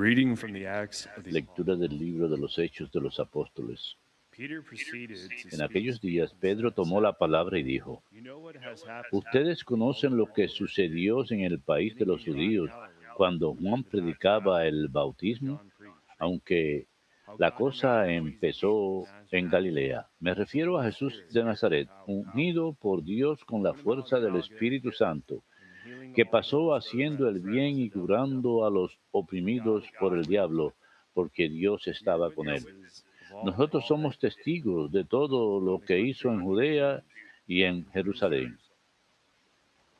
reading from the Acts of the Lectura del libro de los Hechos de los Apóstoles. Peter proceeded to En speak aquellos días and Pedro said, tomó la palabra y dijo: "You know what has happened Ustedes conocen lo que sucedió en el país de los judíos cuando Juan predicaba el bautismo, John preached, aunque how la God cosa anointed Jesus of empezó en Nazareth Galilea. Me refiero a Jesús de Nazaret, ungido por Dios con la went about fuerza del Galilee Espíritu Santo, and healing que all pasó those who were haciendo el bien y possessed with the devil, curando a los and God oprimidos por was el with him. diablo, porque Dios We are estaba con él. witnesses of all Nosotros things somos testigos de todo in lo the que country hizo en of the Judea Jews y and en in Jerusalem. Jerusalén.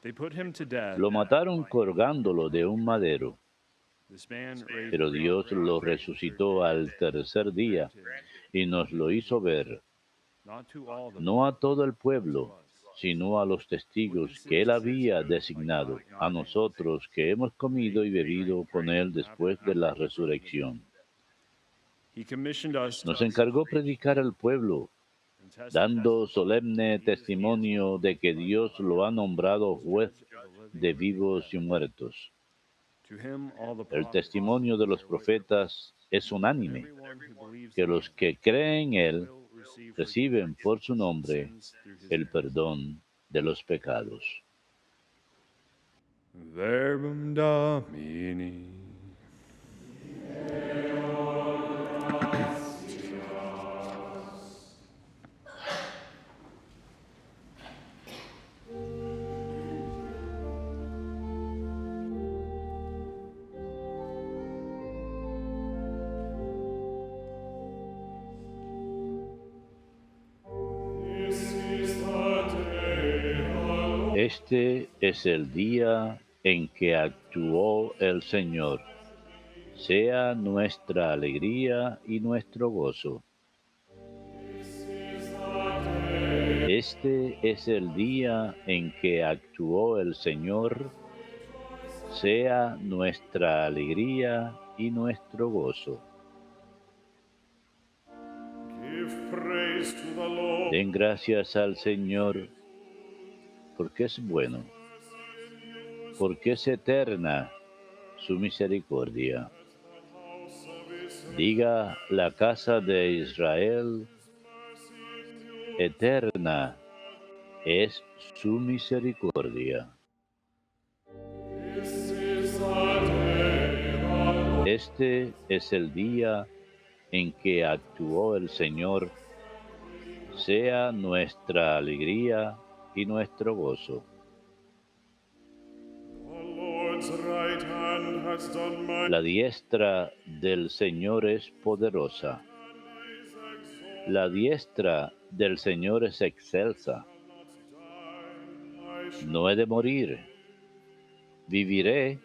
They put him to death. Lo mataron colgándolo de un madero, This man raised pero Dios lo on the third resucitó day, al tercer día granted y nos lo hizo ver, not to all the no a people, todo el but to pueblo, us, sino a los testigos que él witnesses había by God designado, in a advance, nosotros que hemos comido y and bebido con él after después he de la rose from the dead. resurrección. He commissioned us to Nos preach encargó predicar al pueblo, and testify dando that solemne he is the testimonio de que Dios lo ha nombrado juez judge of the living de and of the vivos dead. y muertos. To him all the El prophets testimonio de los bear witness profetas es that unánime, everyone who believes que in los him que creen en él will receive reciben forgiveness por su of nombre sins through his el name. perdón de los pecados. Verbum Domini. Este es el día en que actuó el Señor. Sea nuestra alegría y nuestro gozo. Este es el día en que actuó el Señor. Sea nuestra alegría y nuestro gozo. Den gracias al Señor, porque es bueno, porque es eterna su misericordia. Diga la casa de Israel, eterna es su misericordia. Este es el día en que actuó el Señor. Sea nuestra alegría y nuestro gozo. La diestra del Señor es poderosa. La diestra del Señor es excelsa. No he de morir. Viviré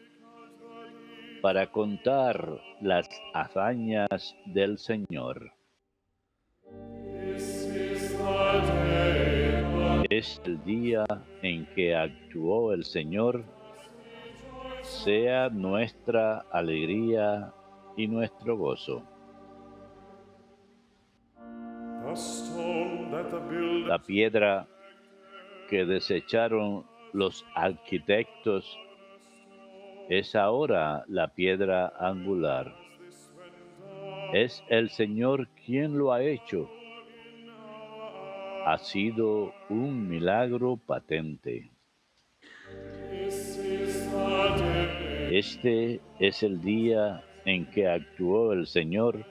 para contar las hazañas del Señor. Es el día en que actuó el Señor. Sea nuestra alegría y nuestro gozo. La piedra que desecharon los arquitectos es ahora la piedra angular. Es el Señor quien lo ha hecho. Ha sido un milagro patente. Este es el día en que actuó el Señor.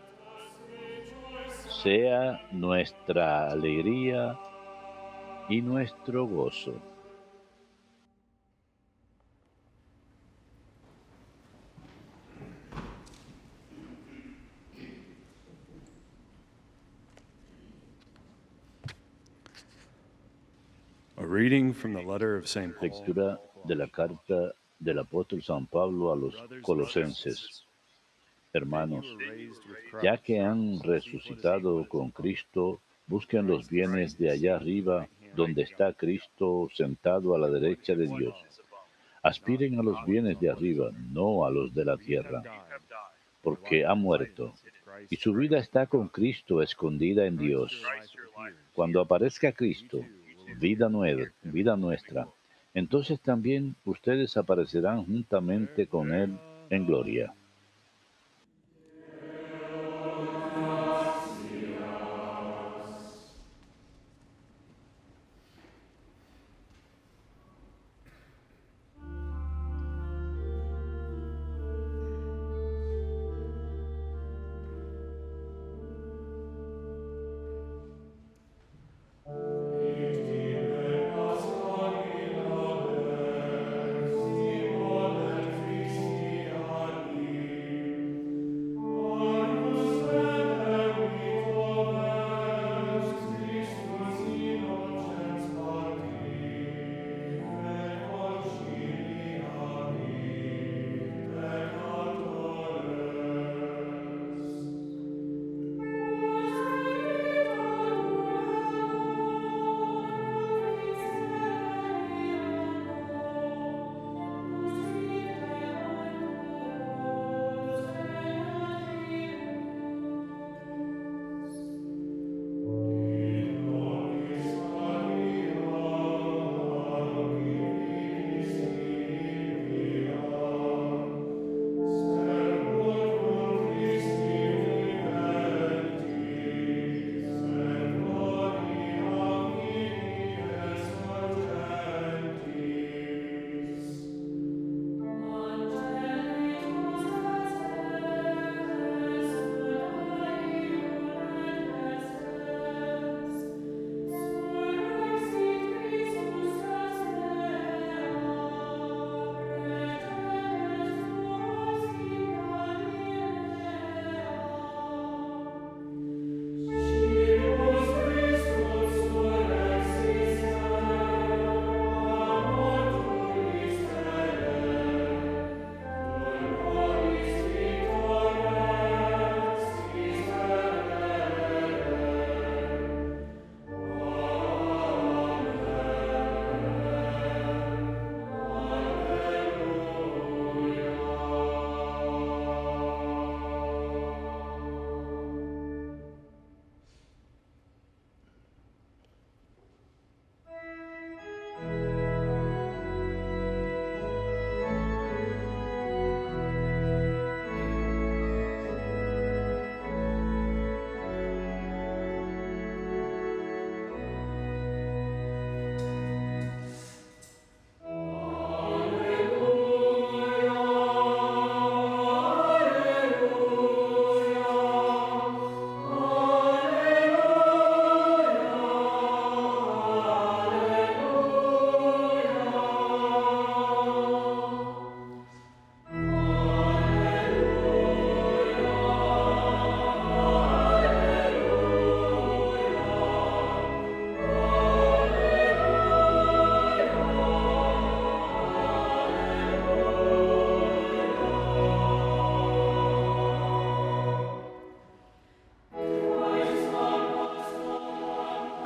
Sea nuestra alegría y nuestro gozo. A reading from the letter of St. Paul. Lectura de la carta del apóstol San Pablo a los Colosenses. Hermanos, ya que han resucitado con Cristo, busquen los bienes de allá arriba, donde está Cristo sentado a la derecha de Dios. Aspiren a los bienes de arriba, no a los de la tierra, porque ha muerto, y su vida está con Cristo escondida en Dios. Cuando aparezca Cristo, vida nueva, vida nuestra, entonces también ustedes aparecerán juntamente con Él en gloria.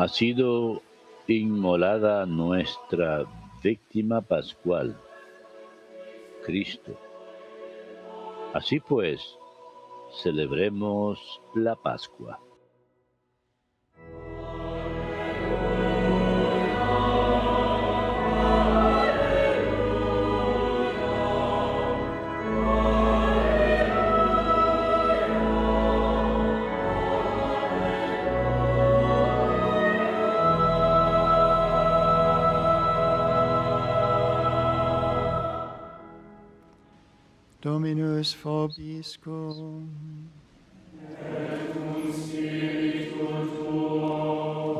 Ha sido inmolada nuestra víctima pascual, Cristo. Así pues, celebremos la Pascua. Dominus vobiscum.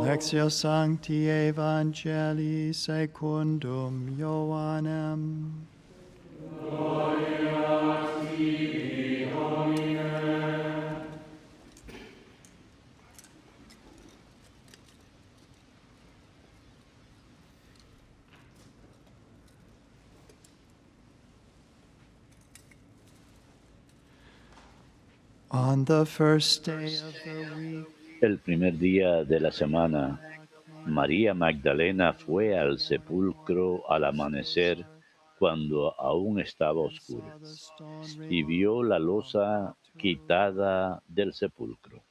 Lectio Sancti Evangelii secundum Ioannem. On the first day of the week, El primer día de la semana, María Magdalena fue al sepulcro al amanecer cuando aún estaba oscuro y vio la losa quitada del sepulcro.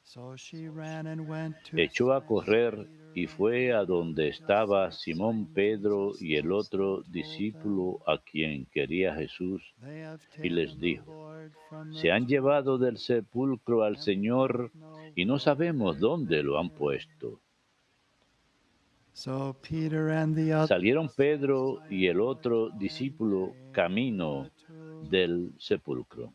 so she ran and went to Echó a find correr Peter y and fue a John, donde just estaba as Simón Simon Pedro Jesus y el was, otro and told discípulo them, a quien quería Jesús they have y les taken the dijo: Lord from se the han llevado tomb, del sepulcro al and we Señor don't know y no where sabemos they dónde laid lo han him. puesto. So Peter and the other Salieron Pedro y el disciple otro went discípulo to camino the tomb. del sepulcro.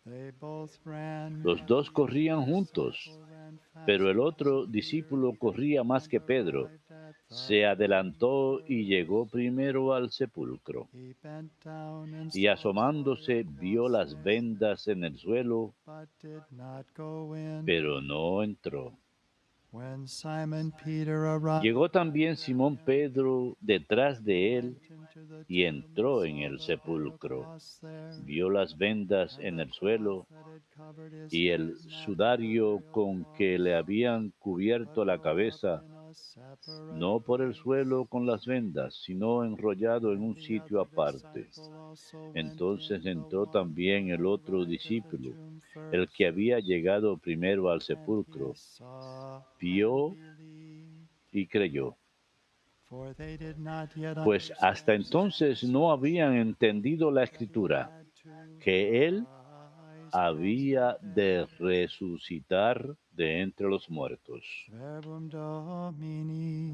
They both ran, Los and dos the corrían juntos, disciple ran pero el faster otro than Peter, discípulo corría más and que Pedro. arrived at the Se tomb adelantó y llegó first. primero al sepulcro, He bent down and y saw where asomándose it vio was las laid, vendas en el suelo, but did not go in. pero no entró. When Simon Peter arrived Llegó at también the Simón tomb, Pedro detrás he de él went into the y tomb and entró en saw el the veil sepulcro. cloths there, Vio las vendas and en the el cloth suelo that had covered his y head, el not the sudario burial con que le cloths, habían but cubierto la rolled up cabeza, in a separate no por el place. suelo con las vendas, sino enrollado en And un the sitio other aparte. disciple also went Entonces in, the entró one who también had el otro arrived at the discípulo, tomb el que first, había llegado primero al and he sepulcro, saw and vio believed. y creyó, For they did not yet pues hasta understand the entonces no habían scripture, entendido la that he escritura, had to que él rise from the había de dead. resucitar de entre los muertos. Verbum Domini.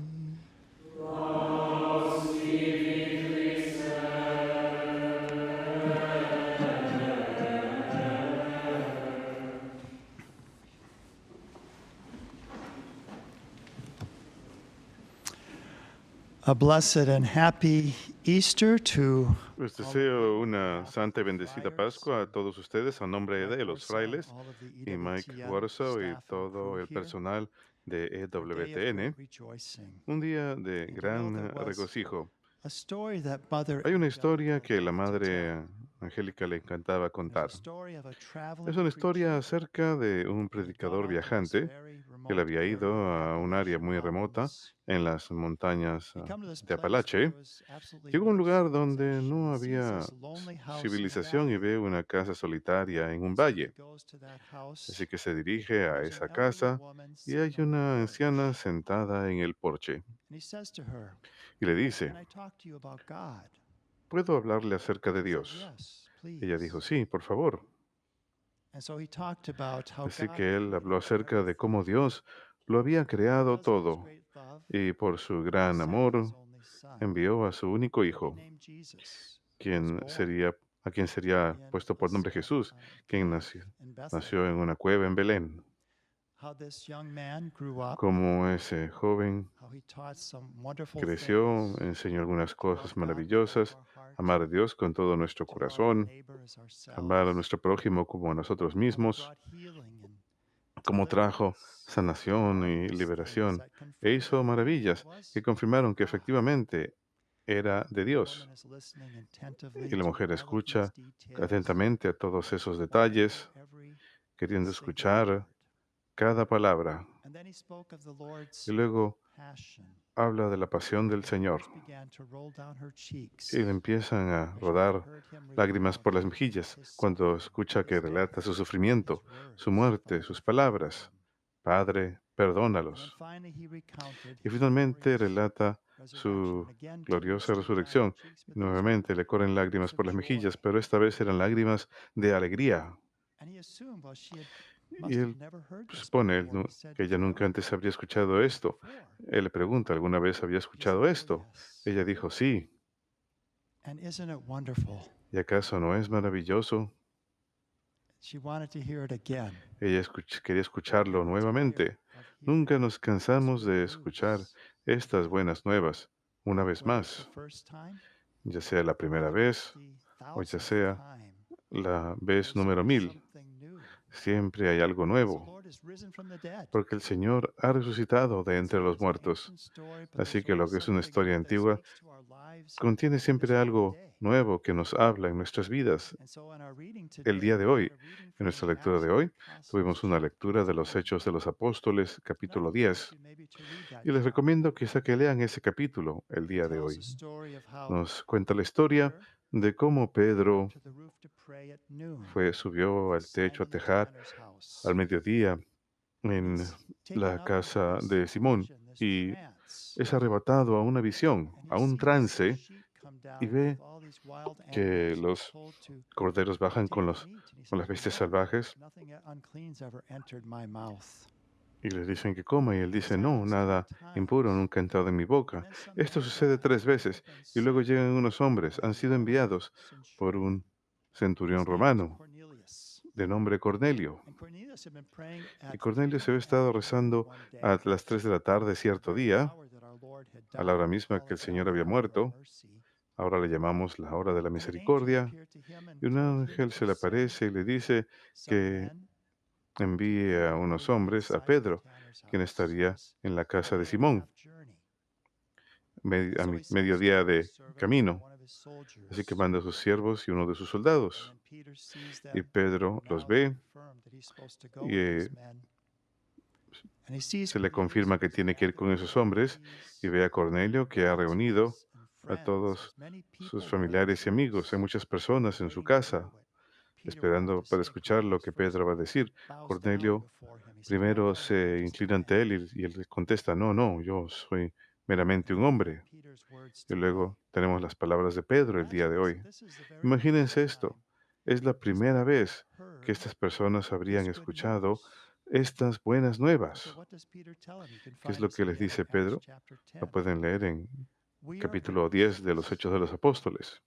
A blessed and happy Easter to Les deseo una santa y bendecida Pascua a todos ustedes a nombre de los frailes y Mike Warsaw y todo el personal de EWTN. Un día de gran regocijo. Hay una historia que la Madre Angélica le encantaba contar. Es una historia acerca de un predicador viajante que le había ido a un área muy remota en las montañas de Apalache. Llegó a un lugar donde no había civilización y ve una casa solitaria en un valle. Así que se dirige a esa casa y hay una anciana sentada en el porche. Y le dice: ¿puedo hablarle acerca de Dios? Ella dijo: sí, por favor. Así que él habló acerca de cómo Dios lo había creado todo y por su gran amor envió a su único hijo, a quien sería puesto por nombre Jesús, quien nació en una cueva en Belén. Como ese joven creció, enseñó algunas cosas maravillosas: amar a Dios con todo nuestro corazón, amar a nuestro prójimo como a nosotros mismos, como trajo sanación y liberación, e hizo maravillas que confirmaron que efectivamente era de Dios. Y la mujer escucha atentamente a todos esos detalles, queriendo escuchar cada palabra Y luego habla de la pasión del Señor. Y le empiezan a rodar lágrimas por las mejillas cuando escucha que relata su sufrimiento, su muerte, sus palabras. Padre, perdónalos. Y finalmente relata su gloriosa resurrección. Nuevamente le corren lágrimas por las mejillas, pero esta vez eran lágrimas de alegría. Y él supone que ella nunca antes habría escuchado esto. Él le pregunta, ¿alguna vez había escuchado esto? Ella dijo, sí. ¿Y acaso no es maravilloso? Ella quería escucharlo nuevamente. Nunca nos cansamos de escuchar estas buenas nuevas una vez más, ya sea la primera vez o ya sea la vez número 1000. Siempre hay algo nuevo, porque el Señor ha resucitado de entre los muertos. Así que lo que es una historia antigua contiene siempre algo nuevo que nos habla en nuestras vidas. El día de hoy, en nuestra lectura de hoy, tuvimos una lectura de los Hechos de los Apóstoles, capítulo 10, y les recomiendo quizá que lean ese capítulo el día de hoy. Nos cuenta la historia de cómo Pedro subió al techo a tejar al mediodía en la casa de Simón y es arrebatado a una visión, a un trance, y ve que los corderos bajan con las bestias salvajes y les dicen que coma y él dice, no, nada impuro nunca ha entrado en mi boca. Esto sucede 3 veces y luego llegan unos hombres, han sido enviados por un centurión romano de nombre Cornelio. Y Cornelio se había estado rezando a las 3 de la tarde cierto día, a la hora misma que el Señor había muerto. Ahora le llamamos la hora de la misericordia. Y un ángel se le aparece y le dice que envíe a unos hombres a Pedro, quien estaría en la casa de Simón, mediodía de camino. Así que manda a sus siervos y uno de sus soldados. Y Pedro los ve y se le confirma que tiene que ir con esos hombres y ve a Cornelio que ha reunido a todos sus familiares y amigos. Hay muchas personas en su casa esperando para escuchar lo que Pedro va a decir. Cornelio primero se inclina ante él y él le contesta, no, no, yo soy meramente un hombre. Y luego tenemos las palabras de Pedro el día de hoy. Imagínense esto, es la primera vez que estas personas habrían escuchado estas buenas nuevas. ¿Qué es lo que les dice Pedro? Lo pueden leer en capítulo 10 de los Hechos de los Apóstoles.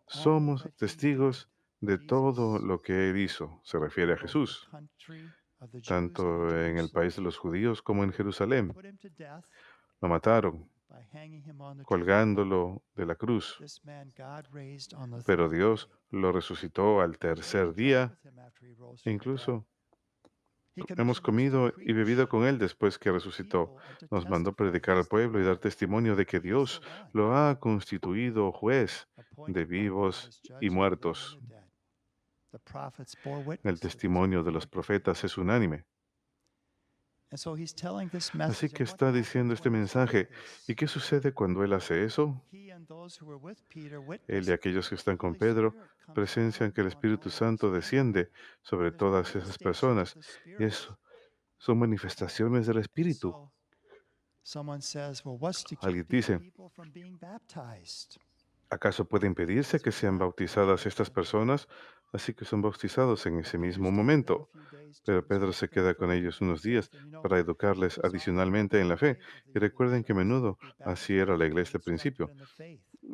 Somos testigos de todo lo que él hizo, se refiere a Jesús, tanto en el país de los judíos como en Jerusalén. Lo mataron, colgándolo de la cruz, pero Dios lo resucitó al tercer día e incluso hemos comido y bebido con él después que resucitó. Nos mandó predicar al pueblo y dar testimonio de que Dios lo ha constituido juez de vivos y muertos. El testimonio de los profetas es unánime. Así que está diciendo este mensaje. ¿Y qué sucede cuando él hace eso? Él y aquellos que están con Pedro presencian que el Espíritu Santo desciende sobre todas esas personas. Y eso son manifestaciones del Espíritu. Alguien dice, ¿acaso puede impedirse que sean bautizadas estas personas? Así que son bautizados en ese mismo momento. Pero Pedro se queda con ellos unos días para educarles adicionalmente en la fe. Y recuerden que a menudo así era la iglesia al principio.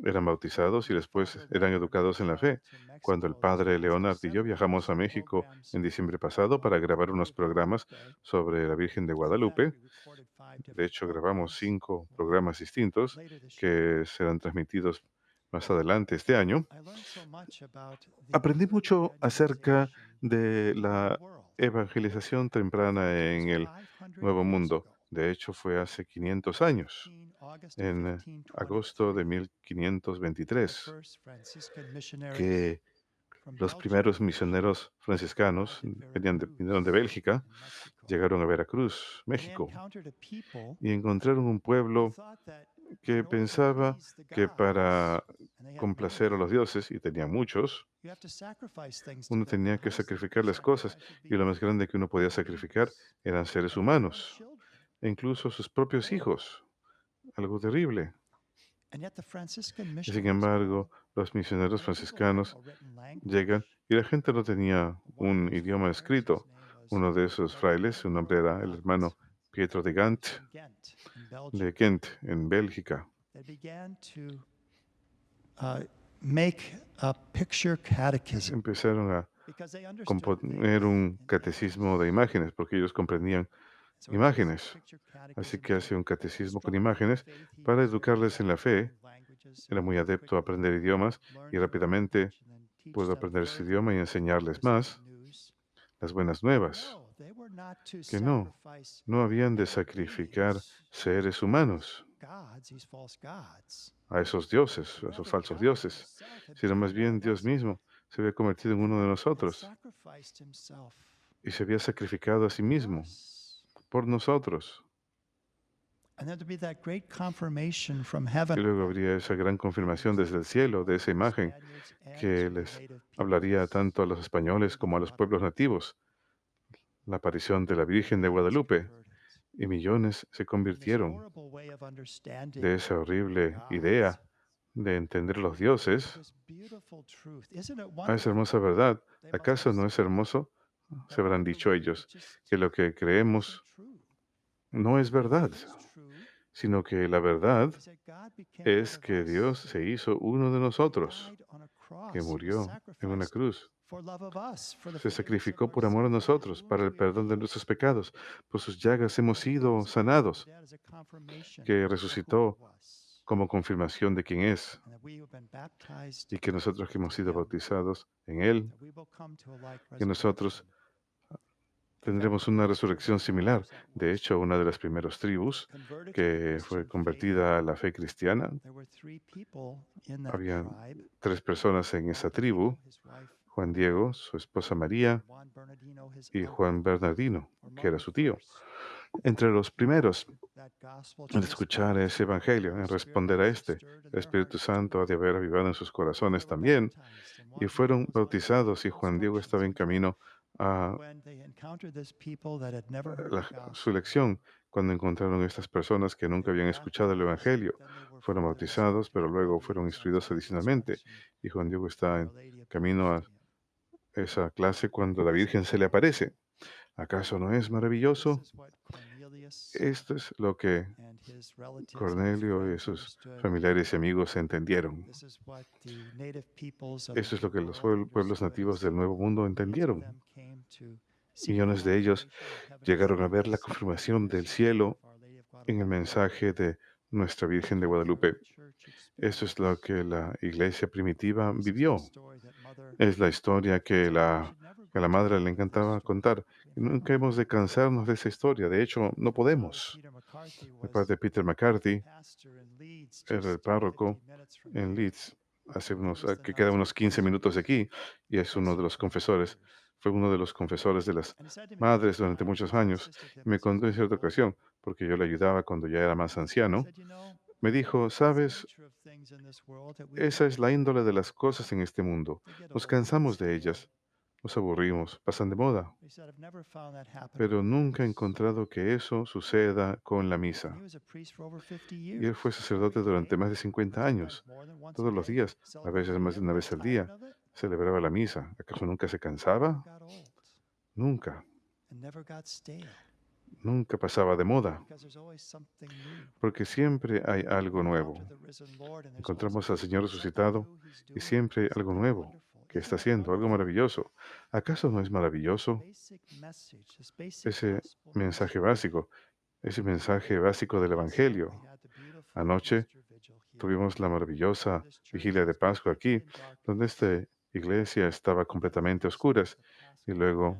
Eran bautizados y después eran educados en la fe. Cuando el padre Leonard y yo viajamos a México en diciembre pasado para grabar unos programas sobre la Virgen de Guadalupe, de hecho grabamos 5 programas distintos que serán transmitidos más adelante este año, aprendí mucho acerca de la evangelización temprana en el Nuevo Mundo. De hecho, fue hace 500 años, en agosto de 1523, que Los primeros misioneros franciscanos vinieron de Bélgica, llegaron a Veracruz, México, y encontraron un pueblo que pensaba que para complacer a los dioses, y tenían muchos, uno tenía que sacrificar las cosas, y lo más grande que uno podía sacrificar eran seres humanos, e incluso sus propios hijos, algo terrible. Y sin embargo, los misioneros franciscanos llegan y la gente no tenía un idioma escrito. Uno de esos frailes, su nombre era el hermano Pietro de Gant, de Ghent, en Bélgica. Empezaron a componer un catecismo de imágenes, porque ellos comprendían imágenes. Así que hace un catecismo con imágenes para educarles en la fe. Era muy adepto a aprender idiomas y rápidamente pudo aprender su idioma y enseñarles más las buenas nuevas, que no habían de sacrificar seres humanos a esos dioses, a esos falsos dioses, sino más bien Dios mismo se había convertido en uno de nosotros y se había sacrificado a sí mismo por nosotros. Y luego habría esa gran confirmación desde el cielo de esa imagen que les hablaría tanto a los españoles como a los pueblos nativos, la aparición de la Virgen de Guadalupe, y millones se convirtieron de esa horrible idea de entender los dioses a esa hermosa verdad. ¿Acaso no es hermoso? Se habrán dicho ellos, que lo que creemos no es verdad, sino que la verdad es que Dios se hizo uno de nosotros, que murió en una cruz. Se sacrificó por amor a nosotros, para el perdón de nuestros pecados. Por sus llagas hemos sido sanados, que resucitó como confirmación de quién es, y que nosotros que hemos sido bautizados en Él, que nosotros tendremos una resurrección similar. De hecho, una de las primeras tribus que fue convertida a la fe cristiana, había 3 personas en esa tribu: Juan Diego, su esposa María, y Juan Bernardino, que era su tío. Entre los primeros en escuchar ese evangelio, en responder a este, el Espíritu Santo ha de haber avivado en sus corazones también, y fueron bautizados, y Juan Diego estaba en camino a su elección cuando encontraron estas personas que nunca habían escuchado el Evangelio. Fueron bautizados, pero luego fueron instruidos adicionalmente. Y Juan Diego está en camino a esa clase cuando la Virgen se le aparece. ¿Acaso no es maravilloso? Esto es lo que Cornelio y sus familiares y amigos entendieron. Eso es lo que los pueblos nativos del Nuevo Mundo entendieron. Millones de ellos llegaron a ver la confirmación del cielo en el mensaje de nuestra Virgen de Guadalupe. Eso es lo que la iglesia primitiva vivió. Es la historia que a la madre le encantaba contar. Y nunca hemos de cansarnos de esa historia. De hecho, no podemos. El padre Peter McCarthy era el párroco en Leeds, que queda unos 15 minutos de aquí, y es uno de los confesores. Fue uno de los confesores de las madres durante muchos años. Me contó en cierta ocasión, porque yo le ayudaba cuando ya era más anciano. Me dijo: ¿sabes? Esa es la índole de las cosas en este mundo. Nos cansamos de ellas, nos aburrimos, pasan de moda. Pero nunca he encontrado que eso suceda con la misa. Y él fue sacerdote durante más de 50 años. Todos los días, a veces más de una vez al día, celebraba la misa. ¿Acaso nunca se cansaba? Nunca. Nunca pasaba de moda, porque siempre hay algo nuevo. Encontramos al Señor resucitado y siempre hay algo nuevo que está haciendo, algo maravilloso. ¿Acaso no es maravilloso ese mensaje básico, del Evangelio? Anoche tuvimos la maravillosa vigilia de Pascua aquí, donde esta iglesia estaba completamente a oscuras, y luego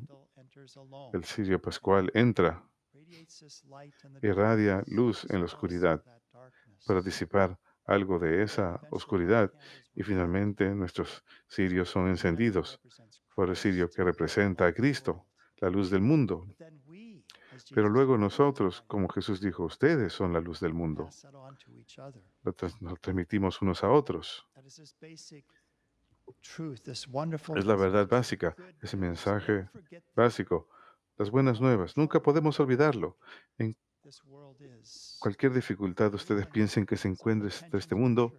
el cirio pascual entra, irradia luz en la oscuridad para disipar algo de esa oscuridad y finalmente nuestros cirios son encendidos por el cirio que representa a Cristo, la luz del mundo. Pero luego nosotros, como Jesús dijo, ustedes son la luz del mundo. Nos transmitimos unos a otros. Es la verdad básica, ese mensaje básico, las buenas nuevas. Nunca podemos olvidarlo. En cualquier dificultad ustedes piensen que se encuentre este mundo,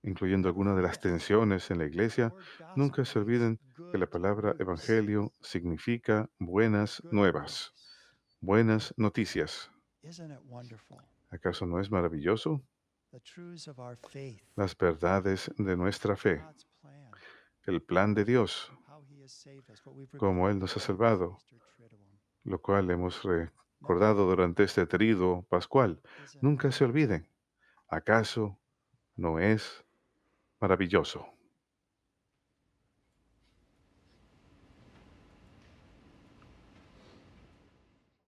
incluyendo algunas de las tensiones en la iglesia, nunca se olviden que la palabra evangelio significa buenas nuevas, buenas noticias. ¿Acaso no es maravilloso? Las verdades de nuestra fe, el plan de Dios, como Él nos ha salvado, lo cual hemos recordado durante este triduo pascual. Nunca se olviden. ¿Acaso no es maravilloso?